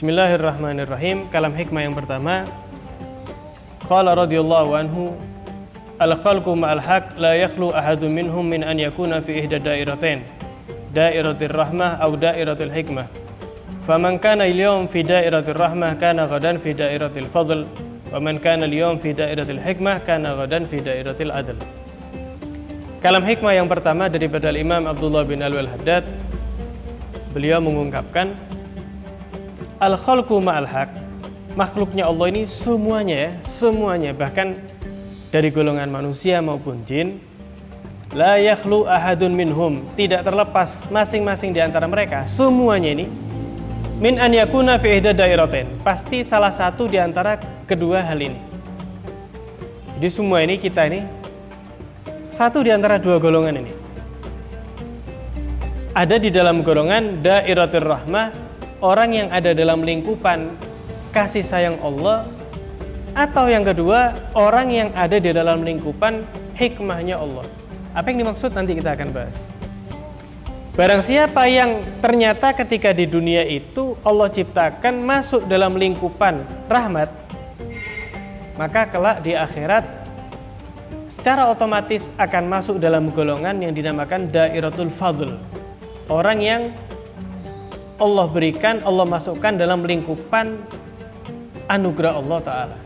Bismillahirrahmanirrahim. Kalam hikmah yang pertama, qala radhiyallahu anhu, al-khalqu ma'al haq la yakhlu ahadun minhum min an yakuna fi ihda dairatain, dairatir rahmah aw dairatil hikmah. Faman kana al-yawm fi dairatir rahmah kana ghadan fi dairatil fadl, wa man kana al-yawm fi dairatil hikmah kana ghadan fi dairatil adl. Kalam hikmah yang pertama daripada Imam Abdullah bin Al-Haddad, beliau mengungkapkan al-khalqu ma'al haq, makhluknya Allah ini semuanya, bahkan dari golongan manusia maupun jin, la yakhlu ahadun minhum, tidak terlepas masing-masing di antara mereka, semuanya ini min an yakuna fi ihda dairatain, pasti salah satu di antara kedua hal ini. Jadi semua ini, kita ini satu di antara dua golongan ini. Ada di dalam golongan dairatul rahmah, orang yang ada dalam lingkupan kasih sayang Allah, atau yang kedua, orang yang ada di dalam lingkupan hikmahnya Allah. Apa yang dimaksud nanti kita akan bahas. Barang siapa yang ternyata ketika di dunia itu Allah ciptakan masuk dalam lingkupan rahmat, maka kelak di akhirat secara otomatis akan masuk dalam golongan yang dinamakan dairatul fadl. Orang yang Allah berikan, Allah masukkan dalam lingkupan anugerah Allah Ta'ala.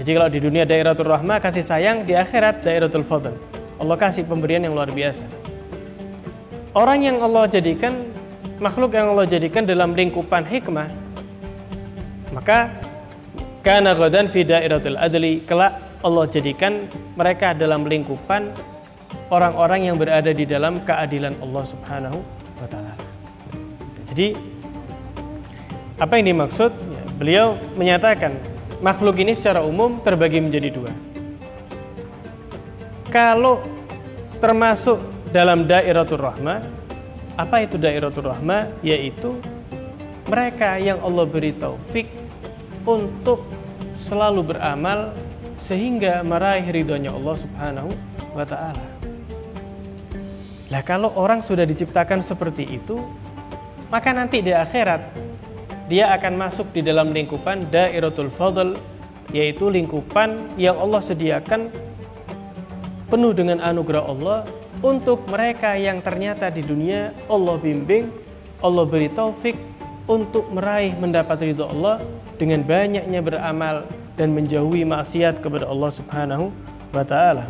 Jadi kalau di dunia dairatul rahmah, kasih sayang, di akhirat dairatul fadl, Allah kasih pemberian yang luar biasa. Orang yang Allah jadikan, makhluk yang Allah jadikan dalam lingkupan hikmah, maka kana ghadan fi dairatul adli, kelak Allah jadikan mereka dalam lingkupan orang-orang yang berada di dalam keadilan Allah Subhanahu wa Ta'ala. Jadi apa yang dimaksud? Ya, beliau menyatakan makhluk ini secara umum terbagi menjadi dua. Kalau termasuk dalam dairatul rahmah, apa itu dairatul rahmah? Yaitu mereka yang Allah beri taufik untuk selalu beramal sehingga meraih ridhonya Allah Subhanahu wa Ta'ala. Lah kalau orang sudah diciptakan seperti itu, maka nanti di akhirat dia akan masuk di dalam lingkupan dairatul fadl, yaitu lingkupan yang Allah sediakan penuh dengan anugerah Allah untuk mereka yang ternyata di dunia Allah bimbing, Allah beri taufik untuk meraih mendapat ridho Allah dengan banyaknya beramal dan menjauhi maksiat kepada Allah Subhanahu wa Ta'ala.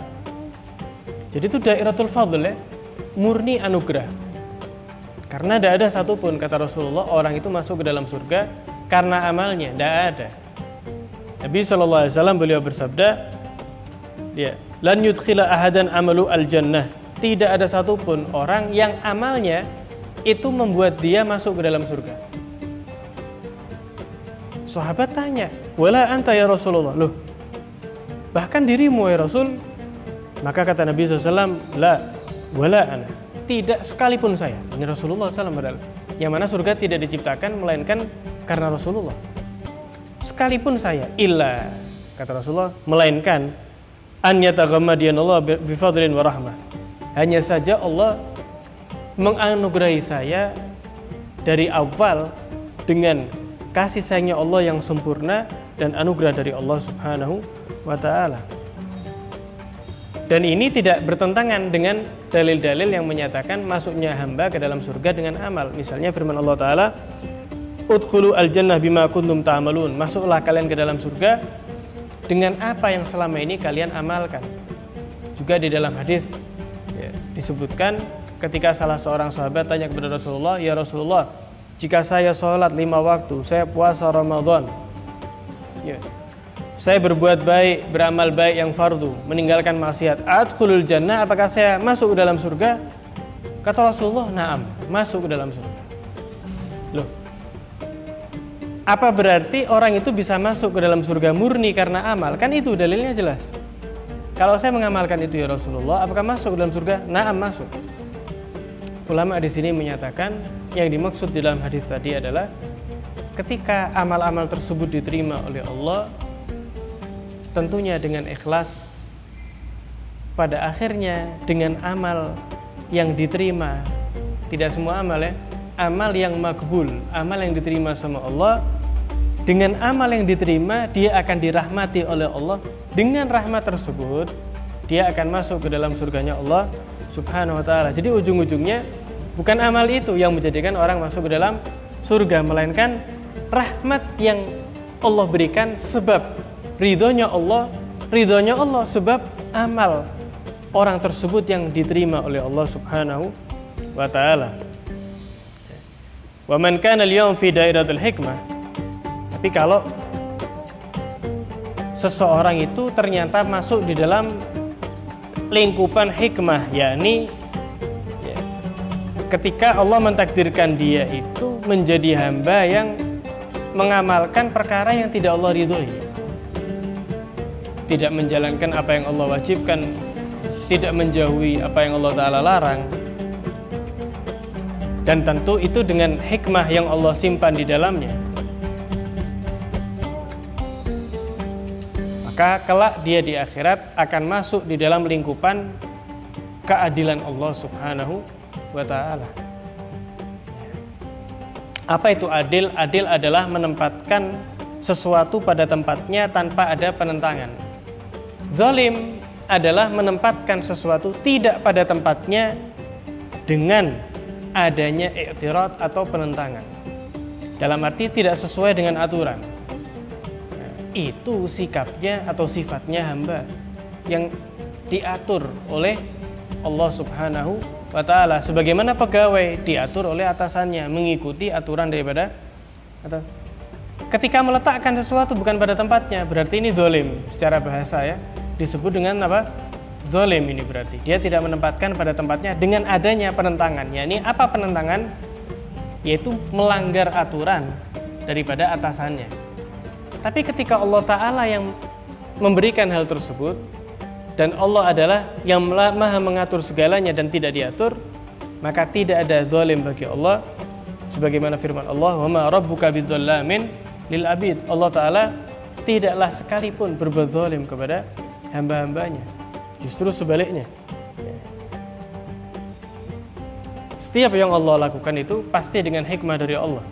Jadi itu dairatul fadl, ya, murni anugerah. Karena tidak ada satupun, kata Rasulullah, orang itu masuk ke dalam surga karena amalnya, tidak ada. Nabi SAW beliau bersabda, ya, lan yudkhila ahadan amalu al-jannah, tidak ada satupun orang yang amalnya itu membuat dia masuk ke dalam surga. Sahabat tanya, wala anta ya Rasulullah, loh, bahkan dirimu ya Rasul? Maka kata Nabi SAW, la wala ana, tidak sekalipun saya. Ini Rasulullah SAW adalah yang mana surga tidak diciptakan melainkan karena Rasulullah. Sekalipun saya, illa, kata Rasulullah, melainkan an yataghammadiyallahu bifadlin wa rahmah, hanya saja Allah menganugerahi saya dari awal dengan kasih sayangnya Allah yang sempurna dan anugerah dari Allah Subhanahu wa Ta'ala. Dan ini tidak bertentangan dengan dalil-dalil yang menyatakan masuknya hamba ke dalam surga dengan amal. Misalnya firman Allah Ta'ala, udkhulu al-jannah bima kuntum ta'malun, masuklah kalian ke dalam surga dengan apa yang selama ini kalian amalkan. Juga di dalam hadis, ya, disebutkan ketika salah seorang sahabat tanya kepada Rasulullah, ya Rasulullah, jika saya sholat 5 waktu, saya puasa Ramadan, ya, saya berbuat baik, beramal baik yang fardu, meninggalkan maksiat, adkhulul jannah, apakah saya masuk ke dalam surga? Kata Rasulullah, na'am, masuk ke dalam surga. Loh, apa berarti orang itu bisa masuk ke dalam surga murni karena amal? Kan itu dalilnya jelas. Kalau saya mengamalkan itu ya Rasulullah, apakah masuk ke dalam surga? Na'am, masuk. Ulama di sini menyatakan yang dimaksud di dalam hadis tadi adalah ketika amal-amal tersebut diterima oleh Allah, tentunya dengan ikhlas, pada akhirnya dengan amal yang diterima, tidak semua amal, ya, amal yang makbul, amal yang diterima sama Allah, dengan amal yang diterima dia akan dirahmati oleh Allah. Dengan rahmat tersebut dia akan masuk ke dalam surganya Allah Subhanahu wa ta'ala. Jadi ujung-ujungnya bukan amal itu yang menjadikan orang masuk ke dalam surga, melainkan rahmat yang Allah berikan sebab ridhonya Allah sebab amal orang tersebut yang diterima oleh Allah Subhanahu wa ta'ala. Wa man kana al-yawm fi dairatil hikmah. Tapi kalau seseorang itu ternyata masuk di dalam lingkupan hikmah, yakni ketika Allah mentakdirkan dia itu menjadi hamba yang mengamalkan perkara yang tidak Allah ridhoi, tidak menjalankan apa yang Allah wajibkan, tidak menjauhi apa yang Allah Ta'ala larang, dan tentu itu dengan hikmah yang Allah simpan di dalamnya, maka kelak dia di akhirat akan masuk di dalam lingkupan keadilan Allah Subhanahu wa ta'ala. Apa itu adil? Adil adalah menempatkan sesuatu pada tempatnya tanpa ada penentangan. Zalim adalah menempatkan sesuatu tidak pada tempatnya dengan adanya i'tirad atau penentangan. Dalam arti tidak sesuai dengan aturan. Itu sikapnya atau sifatnya hamba yang diatur oleh Allah Subhanahu wa ta'ala. Sebagaimana pegawai diatur oleh atasannya, mengikuti aturan daripada atau ketika meletakkan sesuatu bukan pada tempatnya, berarti ini zalim secara bahasa ya. Disebut dengan apa? Zalim ini berarti dia tidak menempatkan pada tempatnya dengan adanya penentangan. Yakni apa penentangan? Yaitu melanggar aturan daripada atasannya. Tapi ketika Allah Ta'ala yang memberikan hal tersebut dan Allah adalah yang maha mengatur segalanya dan tidak diatur, maka tidak ada zalim bagi Allah. Sebagaimana firman Allah, wa ma rabbuka bidzallamin lil abid. Allah Ta'ala tidaklah sekalipun berbuat zalim kepada hamba-hambanya. Justru sebaliknya. Setiap yang Allah lakukan itu pasti dengan hikmah dari Allah.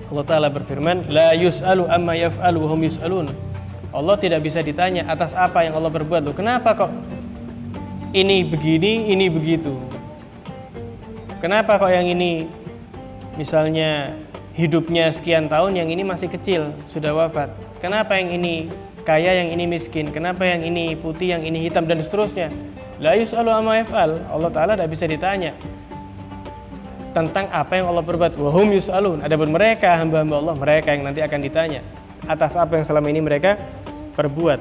Allah Ta'ala berfirman, la yus'alu amma yaf'alu wa hum yus'alun. Allah tidak bisa ditanya atas apa yang Allah berbuat. Loh, kenapa kok ini begini, ini begitu? Kenapa kok yang ini misalnya hidupnya sekian tahun, yang ini masih kecil, sudah wafat? Kenapa yang ini kaya, yang ini miskin? Kenapa yang ini putih, yang ini hitam, dan seterusnya? La yus'alu amma yaf'al. Allah Ta'ala tidak bisa ditanya tentang apa yang Allah berbuat. Wa hum yus'alun. Adapun mereka, hamba-hamba Allah, mereka yang nanti akan ditanya atas apa yang selama ini mereka perbuat.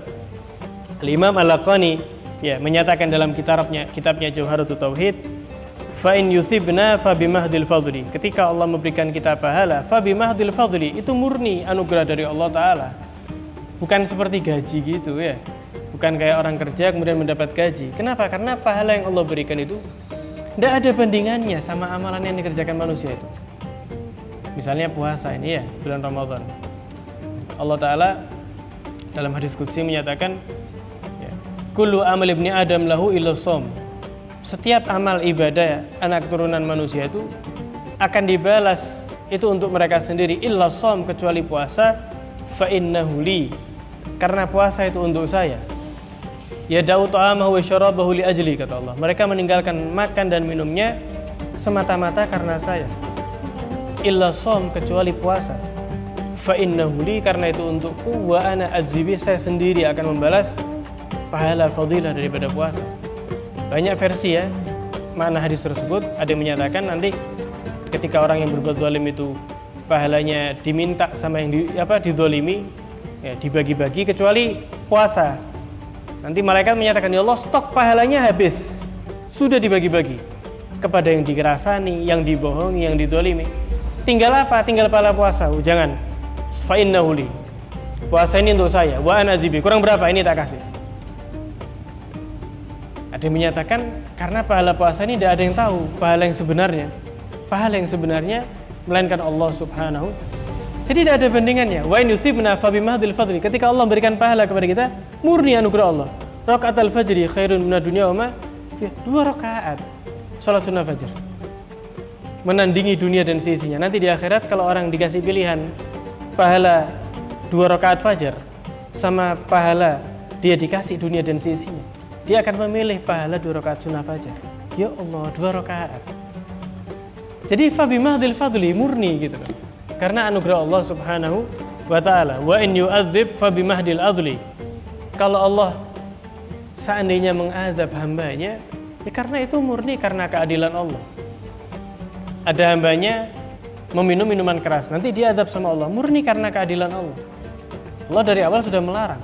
Imam Al-Laqani menyatakan dalam kitabnya Jauharatut Tauhid, fa in yusibna fa bimahdil fadli. Ketika Allah memberikan kita pahala, fa bimahdil fadli, itu murni anugerah dari Allah Ta'ala. Bukan seperti gaji gitu ya. Bukan kayak orang kerja kemudian mendapat gaji. Kenapa? Karena pahala yang Allah berikan itu tidak ada bandingannya sama amalan yang dikerjakan manusia itu. Misalnya puasa ini ya, bulan Ramadan. Allah Ta'ala dalam hadis qudsi menyatakan, kullu amal ibni adam lahu illa shaum. Setiap amal ibadah anak turunan manusia itu akan dibalas itu untuk mereka sendiri, illa shaum, kecuali puasa. Fa innahu li, karena puasa itu untuk saya. Ya da'u ta'amahu wa syarabahu li ajli, kata Allah. Mereka meninggalkan makan dan minumnya semata-mata karena saya. Illa shaum, kecuali puasa. Fa innahu li, karena itu untukku. Wa ana azibi, saya sendiri akan membalas pahala fadilah daripada puasa. Banyak versi ya makna hadis tersebut. Ada yang menyatakan nanti ketika orang yang berbuat zalim itu pahalanya diminta sama yang dizalimi, ya, dibagi-bagi kecuali puasa. Nanti malaikat menyatakan, ya Allah, stok pahalanya habis, sudah dibagi-bagi kepada yang dikerasani, yang dibohongi, yang dizalimi. Tinggal apa? Tinggal pahala puasa. Jangan. Fa innahu li, puasa ini untuk saya. Wa ana azibi, kurang berapa ini tak kasih. Ada yang menyatakan karena pahala puasa ini tidak ada yang tahu pahala yang sebenarnya. Pahala yang sebenarnya melainkan Allah Subhanahu. Jadi tidak ada bandingannya. Wa in yusibna fa bimahdil fadli. Ketika Allah memberikan pahala kepada kita, murni anugerah Allah. Rakaatul fajri khairun minad dunya wa ma. 2 rakaat salat sunnah fajar menandingi dunia dan seisinya. Nanti di akhirat kalau orang dikasih pilihan pahala 2 rakaat fajar sama pahala dia dikasih dunia dan seisinya, dia akan memilih pahala 2 rakaat sunnah fajar. Ya Allah, 2 rakaat. Jadi fabimahdil fadli, murni gitu loh. Karena anugerah Allah Subhanahu wa ta'ala. Wa in yu'adzib fabimahdil adli. Kalau Allah seandainya mengazab hambanya, ya karena itu murni karena keadilan Allah. Ada hambanya meminum minuman keras, nanti dia azab sama Allah, murni karena keadilan Allah. Allah dari awal sudah melarang.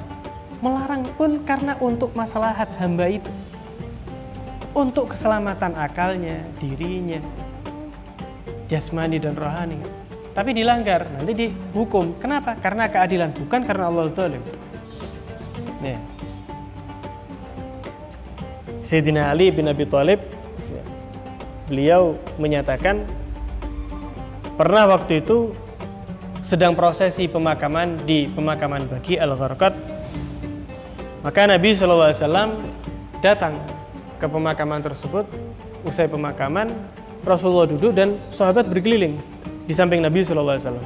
Melarang pun karena untuk maslahat hamba itu, untuk keselamatan akalnya, dirinya, jasmani dan rohani. Tapi dilanggar, nanti dihukum. Kenapa? Karena keadilan, bukan karena Allah zalim. Ya. Sayyidina Ali bin Abi Thalib, beliau menyatakan pernah waktu itu sedang prosesi pemakaman di pemakaman Baqi al-Gharqad, maka Nabi SAW datang ke pemakaman tersebut. Usai pemakaman, Rasulullah duduk dan sahabat berkeliling di samping Nabi SAW.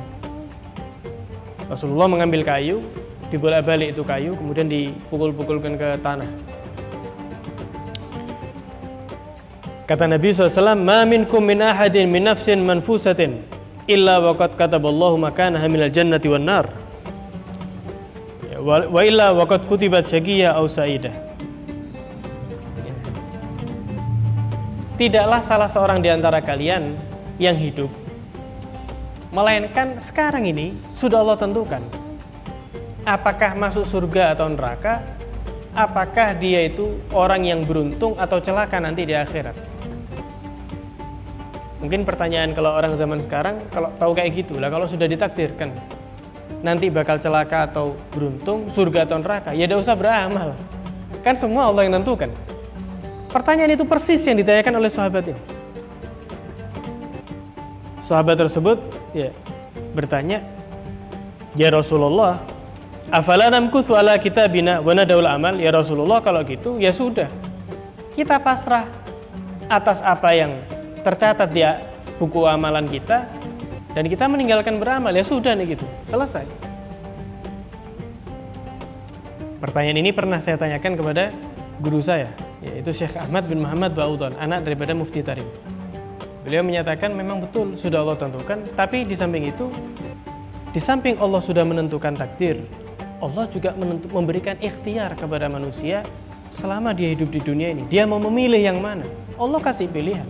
Rasulullah mengambil kayu, dibolak-balik itu kayu, kemudian dipukul-pukulkan ke tanah. Kata Nabi SAW, "Ma minkum min ahadin min nafsin manfusatin illa waqad kataballahu makanaha minal jannati wan nar. Wa illa waqad kutibat syaqiyya aw sa'idah." Tidaklah salah seorang di antara kalian yang hidup, melainkan sekarang ini sudah Allah tentukan apakah masuk surga atau neraka, apakah dia itu orang yang beruntung atau celaka nanti di akhirat. Mungkin pertanyaan kalau orang zaman sekarang, kalau tahu kayak gitu lah, kalau sudah ditakdirkan nanti bakal celaka atau beruntung, surga atau neraka, ya tidak usah beramal, kan semua Allah yang nentukan. Pertanyaan itu persis yang ditanyakan oleh sahabat ini. Sahabat tersebut ya bertanya, "Ya Rasulullah, afala namkuthu ala kitabina wa nadaul amal?" Ya Rasulullah, kalau gitu ya sudah, kita pasrah atas apa yang tercatat di buku amalan kita dan kita meninggalkan beramal, ya sudah nih gitu, selesai. Pertanyaan ini pernah saya tanyakan kepada guru saya, yaitu Syekh Ahmad bin Muhammad Ba'udhan, anak daripada Mufti Tarim. Beliau menyatakan memang betul sudah Allah tentukan, tapi di samping itu, di samping Allah sudah menentukan takdir, Allah juga memberikan ikhtiar kepada manusia selama dia hidup di dunia ini. Dia mau memilih yang mana, Allah kasih pilihan.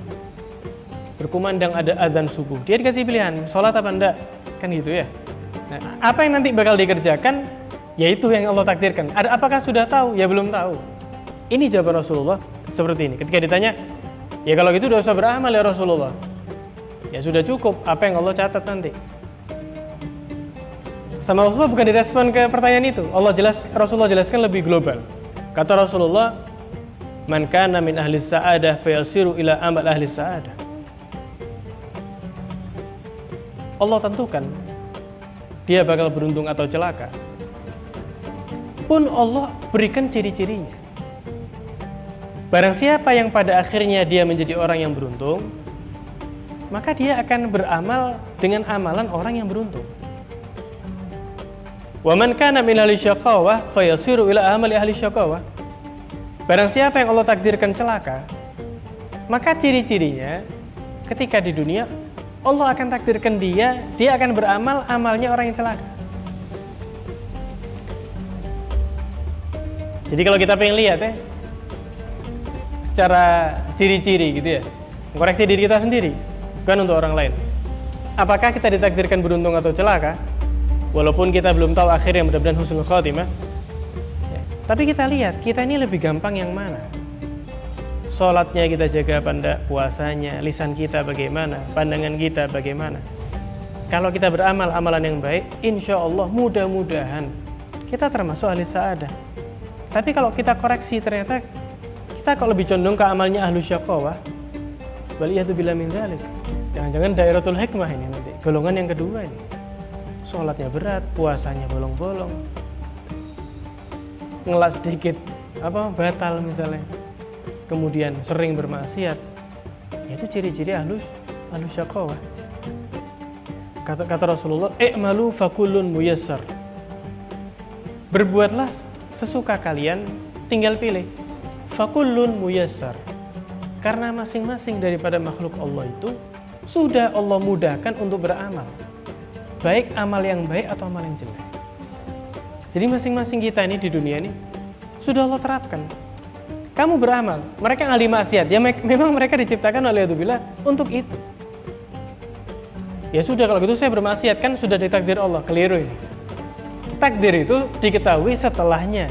Berkumandang ada adzan subuh, dia dikasih pilihan, sholat apa enggak, kan gitu ya. Nah, apa yang nanti bakal dikerjakan, yaitu yang Allah takdirkan. Apakah sudah tahu? Ya belum tahu. Ini jawaban Rasulullah seperti ini. Ketika ditanya, ya kalau gitu udah usah beramal ya Rasulullah. Ya sudah cukup apa yang Allah catat nanti. Sama Rasulullah bukan direspon ke pertanyaan itu. Rasulullah jelaskan lebih global. Kata Rasulullah, "Man kana min ahli sa'adah fayasiru ila amal ahli sa'adah." Allah tentukan dia bakal beruntung atau celaka, pun Allah berikan ciri-cirinya. Barang siapa yang pada akhirnya dia menjadi orang yang beruntung, maka dia akan beramal dengan amalan orang yang beruntung. Wa man kana min ahli syaqawah fayasiru ila amali ahli syaqawah. Barang siapa yang Allah takdirkan celaka, maka ciri-cirinya ketika di dunia Allah akan takdirkan dia akan beramal amalnya orang yang celaka. Jadi kalau kita pengen lihat ya, secara ciri-ciri gitu ya, mengkoreksi diri kita sendiri, bukan untuk orang lain. Apakah kita ditakdirkan beruntung atau celaka? Walaupun kita belum tahu akhirnya, mudah-mudahan husnul khotimah ya. Tapi kita lihat, kita ini lebih gampang yang mana? Sholatnya kita jaga apa enggak, puasanya, lisan kita bagaimana, pandangan kita bagaimana. Kalau kita beramal amalan yang baik, insya Allah mudah-mudahan kita termasuk ahli sa'adah. Tapi kalau kita koreksi, ternyata kita kok lebih condong ke amalnya ahlu syaqawah, waliyadzubillah min dzalik. Jangan-jangan dairatul hikmah ini nanti, golongan yang kedua ini. Sholatnya berat, puasanya bolong-bolong, ngelak sedikit batal misalnya, kemudian sering bermaksiat. Itu ciri-ciri ahlu syaqawah. Kata Rasulullah, "I'malu fakullun muyassar." Berbuatlah sesuka kalian, tinggal pilih. Fakullun muyassar. Karena masing-masing daripada makhluk Allah itu sudah Allah mudahkan untuk beramal. Baik amal yang baik atau amal yang jelek. Jadi masing-masing kita ini di dunia ini sudah Allah terapkan. Kamu beramal, mereka ahli maksiat. Ya memang mereka diciptakan oleh Allah untuk itu. Ya sudah, kalau gitu saya bermaksiat, kan sudah ditakdir Allah. Keliru ini. Takdir itu diketahui setelahnya.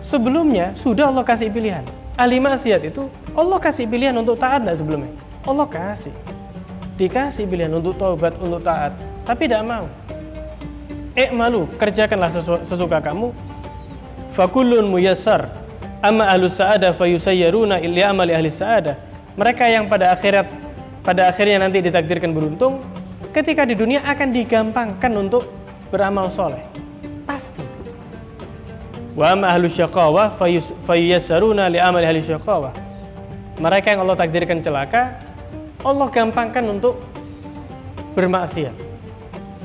Sebelumnya sudah Allah kasih pilihan. Ahli maksiat itu Allah kasih pilihan untuk taat enggak sebelumnya? Allah kasih. Dikasih pilihan untuk taubat, untuk taat, tapi tidak mau. I'malu, kerjakanlah sesuka kamu. Fakullun muyassar. Amma ahlus sa'adah fayusayyaruna illa amali ahli sa'adah. Mereka yang pada akhirnya nanti ditakdirkan beruntung, ketika di dunia akan digampangkan untuk beramal soleh. Pasti. Wa amma ahlus syaqawah fayuyassaruna li amali ahli syaqawah. Mereka yang Allah takdirkan celaka, Allah gampangkan untuk bermaksiat.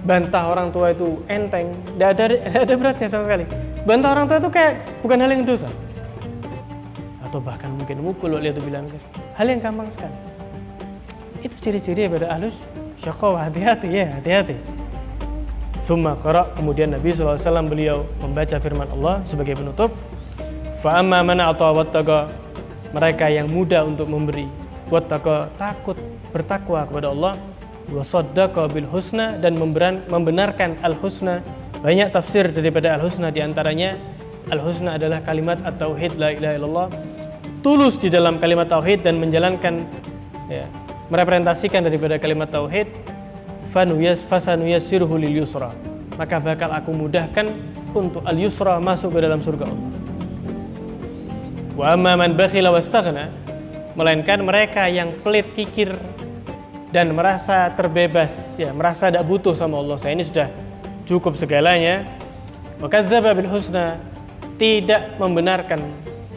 Bantah orang tua itu enteng, tidak ada beratnya sama sekali. Bantah orang tua itu kayak bukan hal yang dosa. Atau bahkan mungkin mukul, lihat bilang hal yang gampang sekali. Itu ciri-ciri pada ahlus syaqawah. Hati-hati ya, hati-hati. Summa qara, kemudian Nabi SAW beliau membaca firman Allah sebagai penutup. Fa amma man a'ta wattaqa, mereka yang mudah untuk memberi, wattaqa, takut, bertakwa kepada Allah, wa saddaqa bil husna, dan membenarkan al husna. Banyak tafsir daripada al husna, diantaranya al husna adalah kalimat at-tauhid, la ilaha illallah, tulus di dalam kalimat tauhid dan menjalankan, ya, merepresentasikan daripada kalimat tauhid. Fasanuyassiruhu lil yusra, maka bakal aku mudahkan untuk al yusra, masuk ke dalam surga Allah. Wa amma man bakhila wastaghna, melainkan mereka yang pelit, kikir, dan merasa terbebas, ya, merasa tidak butuh sama Allah, saya ini sudah cukup segalanya. Wa kadzdzaba bil husna, tidak membenarkan,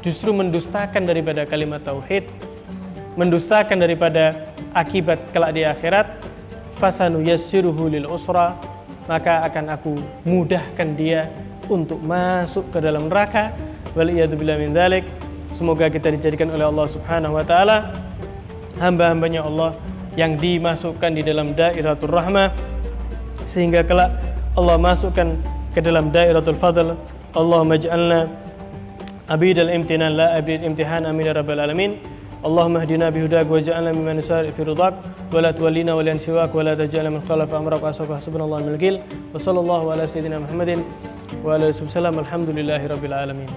justru mendustakan daripada kalimat tauhid, mendustakan daripada akibat kelak di akhirat. Fasanuyassiruhu lil usra, maka akan aku mudahkan dia untuk masuk ke dalam neraka. Waliyadzubillah min dzalik. Semoga kita dijadikan oleh Allah Subhanahu wa taala hamba-hambanya Allah yang dimasukkan di dalam dairatul rahmah, sehingga kelak Allah masukkan ke dalam dairatul fadl. Allahumma ij'alna abidal imtinan la abidal imtihan, amin ya rabbal alamin. Allahumma hdina bihudak waj'alna mimman yusari fi ridak wa la tuwallina wa la siwak wa la taj'alna min khalafa amrak wa asfa hasbunallahu wa ni'mal wakil. Wa sallallahu ala sayyidina Muhammadin wa ala alihi wasallam. Alhamdulillahi rabbil alamin.